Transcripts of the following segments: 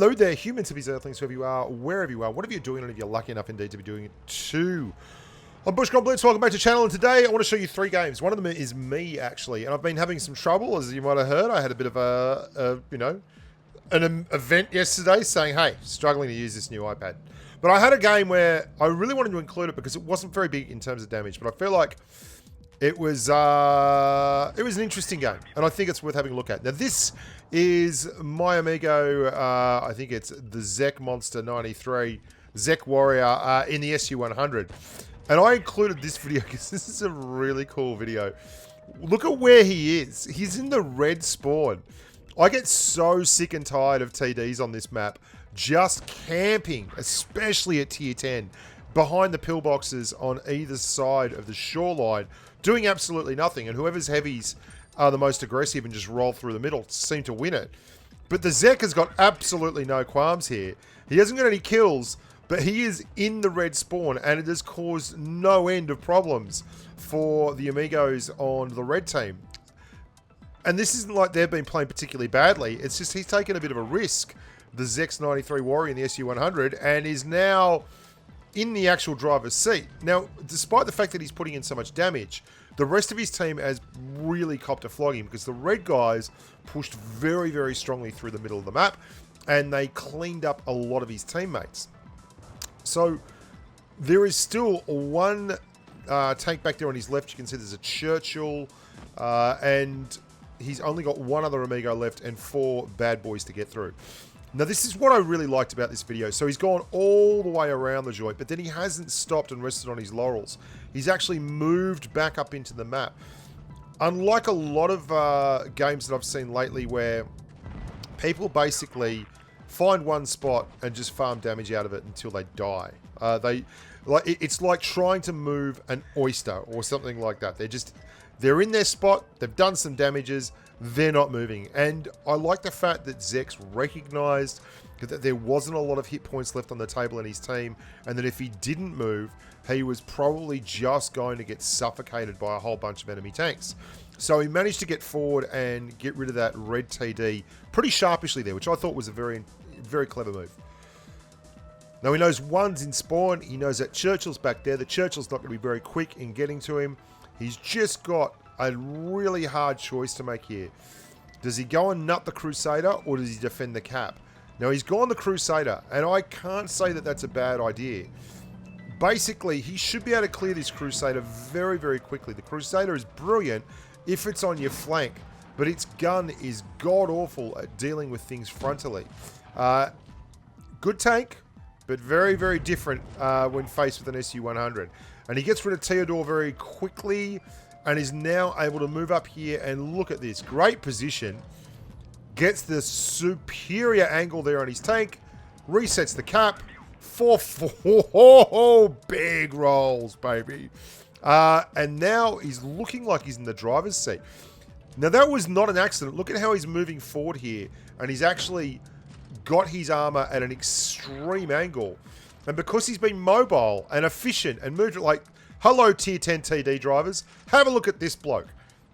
Hello there, humans, hippies, earthlings, whoever you are, wherever you are, whatever you're doing, and if you're lucky enough indeed to be doing it too. I'm Bushka, Blitz, welcome back to the channel, and today I want to show you 3 games. One of them is me, actually, and I've been having some trouble, as you might have heard. I had a bit of an event yesterday saying, hey, struggling to use this new iPad. But I had a game where I really wanted to include it because it wasn't very big in terms of damage, but I feel like it was an interesting game, and I think it's worth having a look at. Now, this is my amigo, I think it's the Zek Monster 93, Zek Warrior in the SU100. And I included this video because this is a really cool video. Look at where he is. He's in the red spawn. I get so sick and tired of TDs on this map, just camping, especially at tier 10, behind the pillboxes on either side of the shoreline, doing absolutely nothing. And whoever's heavies are the most aggressive and just roll through the middle seem to win it. But the Zek has got absolutely no qualms here. He hasn't got any kills, but he is in the red spawn, and it has caused no end of problems for the amigos on the red team. And this isn't like they've been playing particularly badly. It's just he's taken a bit of a risk, the Zek's 93 Warrior in the SU100, and is now in the actual driver's seat. Now, despite the fact that he's putting in so much damage, the rest of his team has really copped a flogging because the red guys pushed very, very strongly through the middle of the map, and they cleaned up a lot of his teammates. So there is still one tank back there on his left. You can see there's a Churchill, and he's only got one other amigo left and 4 bad boys to get through. Now, this is what I really liked about this video. So he's gone all the way around the joint, but then he hasn't stopped and rested on his laurels. He's actually moved back up into the map. Unlike a lot of games that I've seen lately where people basically find one spot and just farm damage out of it until they die. It's like trying to move an oyster or something like that. They're in their spot, they've done some damages, they're not moving. And I like the fact that Zek's recognized that there wasn't a lot of hit points left on the table in his team, and that if he didn't move, he was probably just going to get suffocated by a whole bunch of enemy tanks. So he managed to get forward and get rid of that red TD pretty sharpishly there, which I thought was a very, very clever move. Now, he knows one's in spawn. He knows that Churchill's back there. The Churchill's not going to be very quick in getting to him. He's just got a really hard choice to make here. Does he go and nut the Crusader, or does he defend the cap? Now, he's gone the Crusader, and I can't say that that's a bad idea. Basically, he should be able to clear this Crusader very, very quickly. The Crusader is brilliant if it's on your flank, but its gun is god-awful at dealing with things frontally. Good tank, but very, very different when faced with an SU100. And he gets rid of Theodore very quickly and is now able to move up here, and look at this. Great position. Gets the superior angle there on his tank. Resets the cap. 4-4. Big rolls, baby. And now he's looking like he's in the driver's seat. Now, that was not an accident. Look at how he's moving forward here. And he's actually got his armor at an extreme angle. And because he's been mobile and efficient and moved like, hello, tier 10 TD drivers, have a look at this bloke.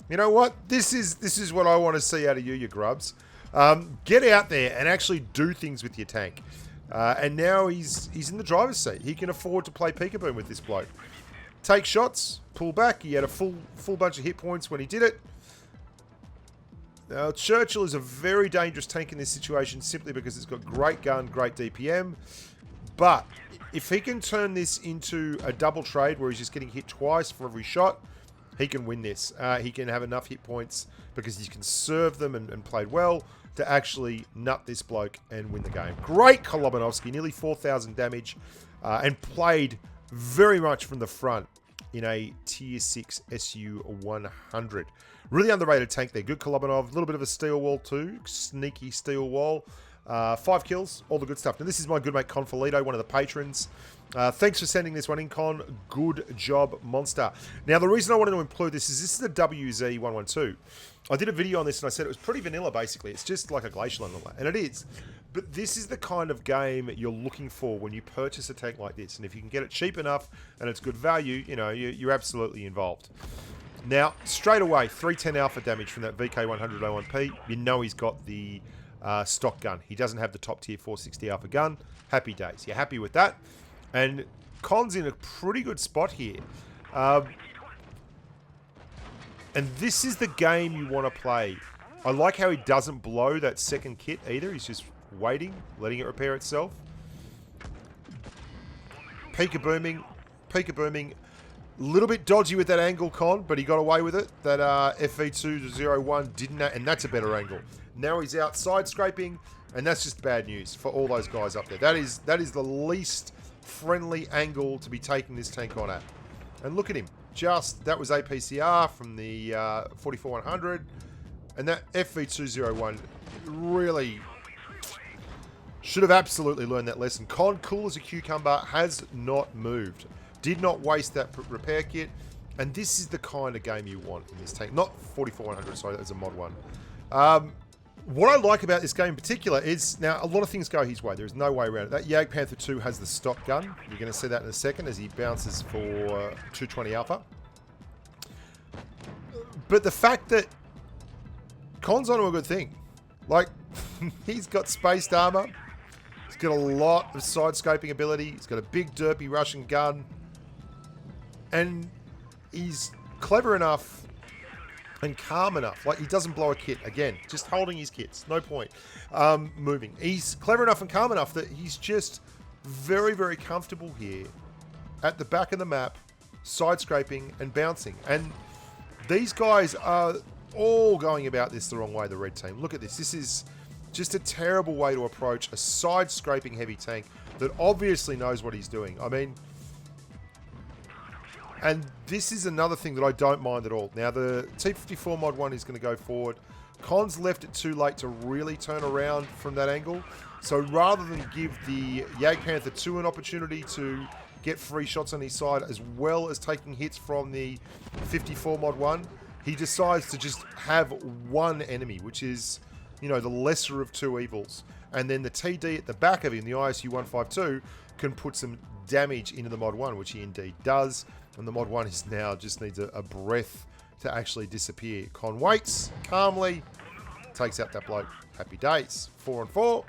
You know what? This is what I want to see out of you, you grubs. Get out there and actually do things with your tank. And now he's in the driver's seat. He can afford to play peekaboo with this bloke. Take shots, pull back. He had a full bunch of hit points when he did it. Now, Churchill is a very dangerous tank in this situation simply because it's got great gun, great DPM. But if he can turn this into a double trade where he's just getting hit twice for every shot, he can win this. He can have enough hit points because he can serve them and played well to actually nut this bloke and win the game. Great Kolobanovsky, nearly 4,000 damage, and played very much from the front in a tier 6 SU100. Really underrated tank there. Good Kolobanov, a little bit of a steel wall too. Sneaky steel wall. 5 kills, all the good stuff. Now, this is my good mate Confolito, one of the patrons. Thanks for sending this one in, Con. Good job, monster. Now, the reason I wanted to include this is a WZ112. I did a video on this and I said it was pretty vanilla, basically. It's just like a glacial and all that, and it is. But this is the kind of game you're looking for when you purchase a tank like this. And if you can get it cheap enough and it's good value, you know, you're absolutely involved. Now, straight away, 310 alpha damage from that VK100 01P. You know he's got the stock gun. He doesn't have the top tier 460 alpha gun. Happy days. You're happy with that. And Con's in a pretty good spot here. And this is the game you want to play. I like how he doesn't blow that second kit either. He's just waiting, letting it repair itself. Pika booming. Pika booming. A little bit dodgy with that angle, Con, but he got away with it. That FV201 didn't, and that's a better angle. Now he's outside scraping, and that's just bad news for all those guys up there. That is the least friendly angle to be taking this tank on at. And look at him. That was APCR from the 44-100. And that FV201 really should have absolutely learned that lesson. Con, cool as a cucumber, has not moved. Did not waste that repair kit. And this is the kind of game you want in this tank. Not 44-100, sorry, that was a mod one. What I like about this game in particular is, now, a lot of things go his way. There's no way around it. That Jagdpanther 2 has the stock gun. You're going to see that in a second as he bounces for 220 alpha. But the fact that Con's onto a good thing. Like, he's got spaced armor. He's got a lot of side-scoping ability. He's got a big, derpy Russian gun. And he's clever enough and calm enough. Like, he doesn't blow a kit. Again, just holding his kits. No point moving. He's clever enough and calm enough that he's just very, very comfortable here at the back of the map, side-scraping and bouncing. And these guys are all going about this the wrong way, the red team. Look at this. This is just a terrible way to approach a side-scraping heavy tank that obviously knows what he's doing. I mean, and this is another thing that I don't mind at all. Now, the T54 mod 1 is going to go forward. Con's left it too late to really turn around from that angle. So rather than give the Jagdpanther 2 an opportunity to get free shots on his side, as well as taking hits from the 54 mod 1, he decides to just have one enemy, which is, you know, the lesser of two evils. And then the TD at the back of him, the ISU 152, can put some damage into the mod 1, which he indeed does. And the mod 1 is now just needs a breath to actually disappear. Con waits calmly, takes out that bloke. Happy days. 4-4.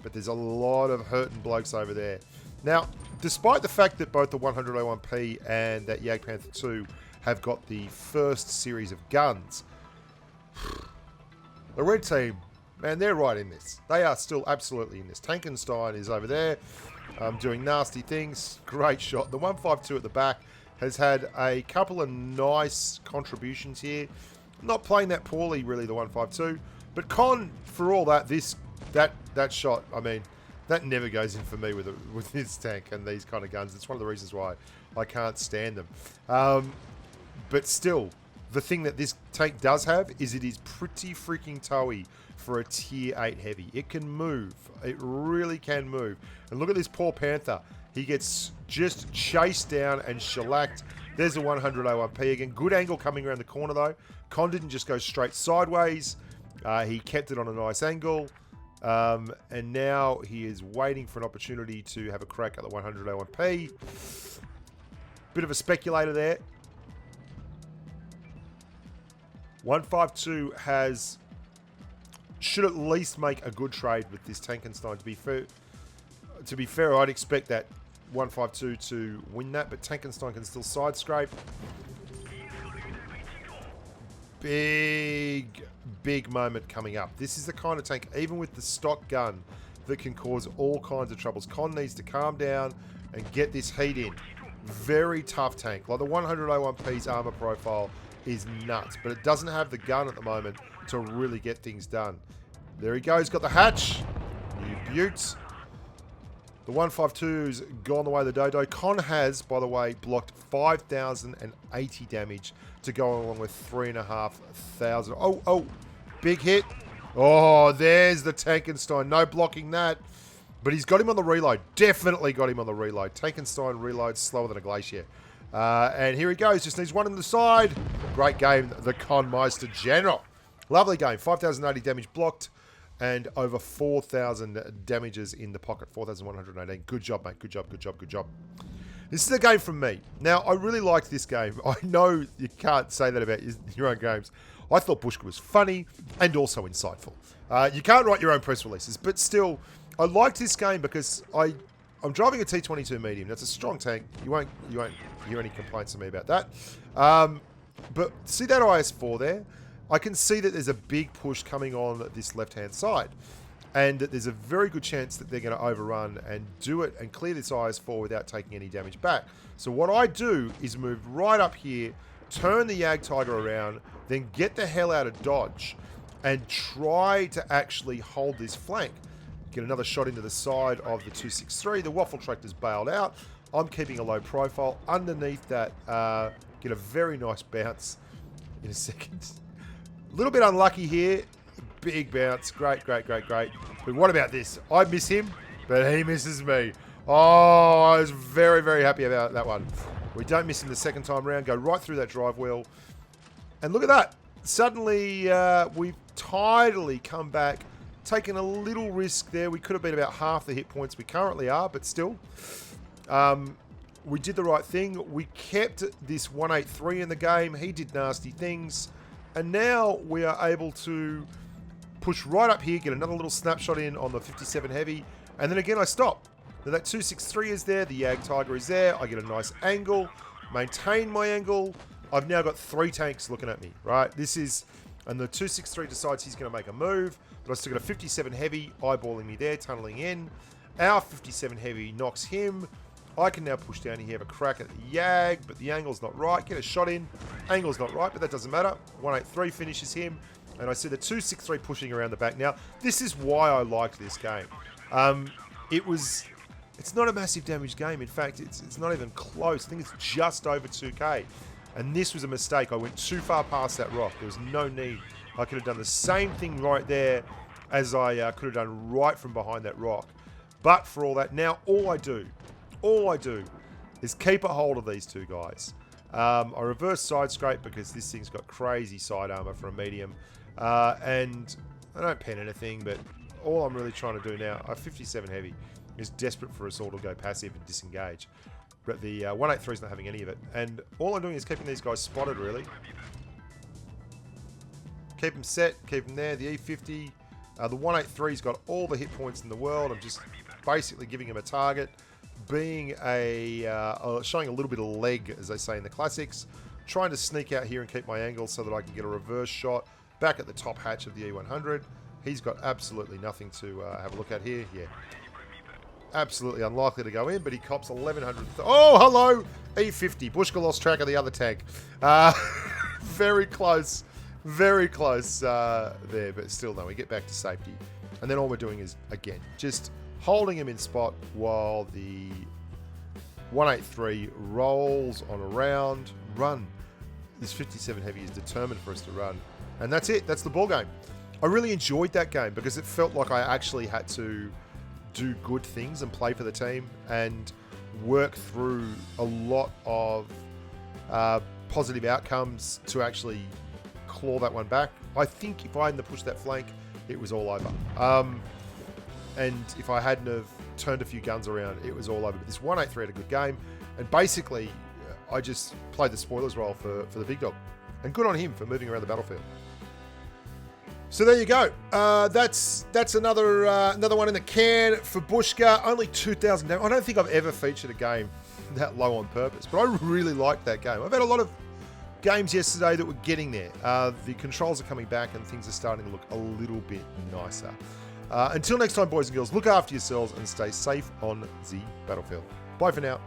But there's a lot of hurting blokes over there. Now, despite the fact that both the 101P and that Jagdpanther 2 have got the first series of guns, the red team, man, they're right in this. They are still absolutely in this. Tankenstein is over there doing nasty things. Great shot. The 152 at the back has had a couple of nice contributions here. Not playing that poorly, really, the 152. But Con, for all that, that shot, I mean, that never goes in for me with this tank and these kind of guns. It's one of the reasons why I can't stand them. But still, the thing that this tank does have is it is pretty freaking towy for a tier 8 heavy. It can move. It really can move. And look at this poor Panther. He gets just chased down and shellacked. There's a 100 A1P again. Good angle coming around the corner though. Con didn't just go straight sideways. He kept it on a nice angle. And now he is waiting for an opportunity to have a crack at the 100 A1P. Bit of a speculator there. 152 should at least make a good trade with this Tankenstein. To be fair, I'd expect that 152 to win that, but Tankenstein can still side scrape. Big moment coming up. This is the kind of tank, even with the stock gun, that can cause all kinds of troubles. Con needs to calm down and get this heat in. Very tough tank. Like the 101P's armor profile is nuts, but it doesn't have the gun at the moment to really get things done. There he goes, got the hatch. You beauts. The 152's gone the way of the dodo. Con has, by the way, blocked 5,080 damage to go along with 3,500. Oh, big hit. Oh, there's the Tankenstein. No blocking that. But he's got him on the reload. Definitely got him on the reload. Tankenstein reloads slower than a glacier. And here he goes. Just needs one on the side. Great game, the Conmeister General. Lovely game. 5,080 damage blocked. And over 4,000 damages in the pocket. 4,118. Good job, mate. Good job. This is a game from me. Now, I really liked this game. I know you can't say that about your own games. I thought Bushka was funny and also insightful. You can't write your own press releases, but still, I liked this game because I'm driving a T22 medium. That's a strong tank. You won't hear any complaints from me about that. But see that IS-4 there? I can see that there's a big push coming on this left-hand side. And that there's a very good chance that they're going to overrun and do it and clear this IS-4 without taking any damage back. So what I do is move right up here, turn the Yag Tiger around, then get the hell out of dodge and try to actually hold this flank. Get another shot into the side of the 263. The Waffle Tractor's bailed out. I'm keeping a low profile. Underneath that, get a very nice bounce in a second. A little bit unlucky here. Big bounce. Great. But what about this? I miss him, but he misses me. Oh, I was very, very happy about that one. We don't miss him the second time around. Go right through that drive wheel. And look at that. Suddenly, we've tidily come back. Taken a little risk there. We could have been about half the hit points we currently are, but still. We did the right thing. We kept this 183 in the game. He did nasty things. And now we are able to push right up here, get another little snapshot in on the 57 heavy, and then again I stop. Now that 263 is there, the Yag Tiger is there, I get a nice angle, maintain my angle. I've now got 3 tanks looking at me, right? This is, and the 263 decides he's going to make a move, but I've still got a 57 heavy eyeballing me there, tunneling in. Our 57 heavy knocks him. I can now push down here, have a crack at the Yag, but the angle's not right. Get a shot in. Angle's not right, but that doesn't matter. 183 finishes him. And I see the 263 pushing around the back. Now, this is why I liked this game. It's not a massive damage game. In fact, it's not even close. I think it's just over 2k. And this was a mistake. I went too far past that rock. There was no need. I could have done the same thing right there as I could have done right from behind that rock. But for all that, now all I do is keep a hold of these two guys. I reverse side scrape because this thing's got crazy side armor for a medium. And I don't pen anything, but all I'm really trying to do now, a 57 heavy is desperate for us all to go passive and disengage. But the 183 is not having any of it. And all I'm doing is keeping these guys spotted, really. Keep them set, keep them there. The E50, the 183's got all the hit points in the world. I'm just basically giving him a target. Being showing a little bit of leg, as they say in the classics. Trying to sneak out here and keep my angle so that I can get a reverse shot back at the top hatch of the E100. He's got absolutely nothing to have a look at here. Yeah. Absolutely unlikely to go in, but he cops 1100. Oh, hello! E50. Bushka lost track of the other tank. Very close. Very close there, but still, no, we get back to safety. And then all we're doing is, again, just holding him in spot while the 183 rolls on around. Run. This 57 heavy is determined for us to run. And that's it. That's the ball game. I really enjoyed that game because it felt like I actually had to do good things and play for the team and work through a lot of positive outcomes to actually claw that one back. I think if I hadn't pushed that flank, it was all over. And if I hadn't have turned a few guns around, it was all over. But this 183 had a good game. And basically, I just played the spoilers role for the big dog. And good on him for moving around the battlefield. So there you go. That's another one in the can for Bushka. Only 2,000 damage. I don't think I've ever featured a game that low on purpose, but I really liked that game. I've had a lot of games yesterday that were getting there. The controls are coming back and things are starting to look a little bit nicer. Until next time, boys and girls, look after yourselves and stay safe on the battlefield. Bye for now.